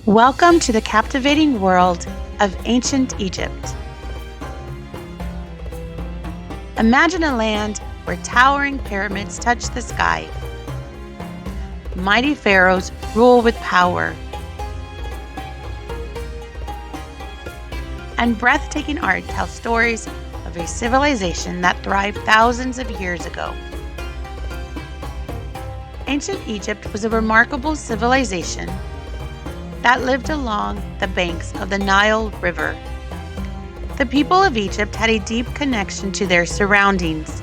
Welcome to the captivating world of ancient Egypt. Imagine a land where towering pyramids touch the sky. Mighty pharaohs rule with power. And breathtaking art tells stories of a civilization that thrived thousands of years ago. Ancient Egypt was a remarkable civilization that lived along the banks of the Nile River. The people of Egypt had a deep connection to their surroundings,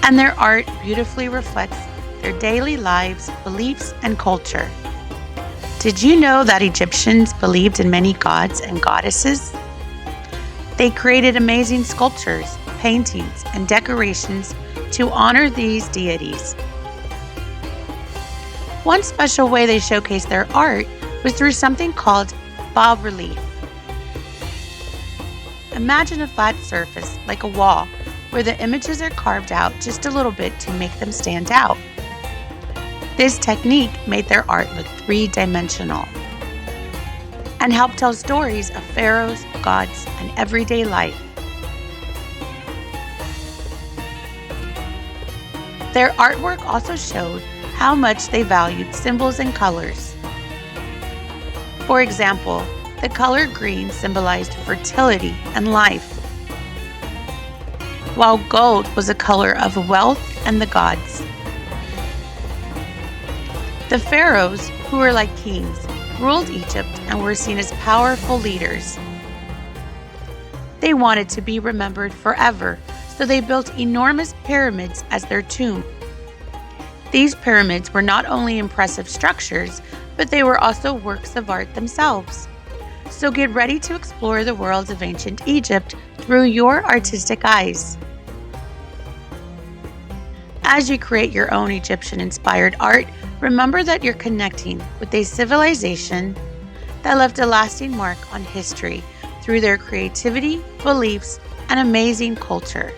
and their art beautifully reflects their daily lives, beliefs, and culture. Did you know that Egyptians believed in many gods and goddesses? They created amazing sculptures, paintings, and decorations to honor these deities. One special way they showcased their art was through something called Bas-relief. Imagine a flat surface like a wall where the images are carved out just a little bit to make them stand out. This technique made their art look three-dimensional and helped tell stories of pharaohs, gods, and everyday life. Their artwork also showed how much they valued symbols and colors. For example, the color green symbolized fertility and life, while gold was a color of wealth and the gods. The pharaohs, who were like kings, ruled Egypt and were seen as powerful leaders. They wanted to be remembered forever, so they built enormous pyramids as their tomb. These pyramids were not only impressive structures, but they were also works of art themselves. So get ready to explore the worlds of ancient Egypt through your artistic eyes. As you create your own Egyptian-inspired art, remember that you're connecting with a civilization that left a lasting mark on history through their creativity, beliefs, and amazing culture.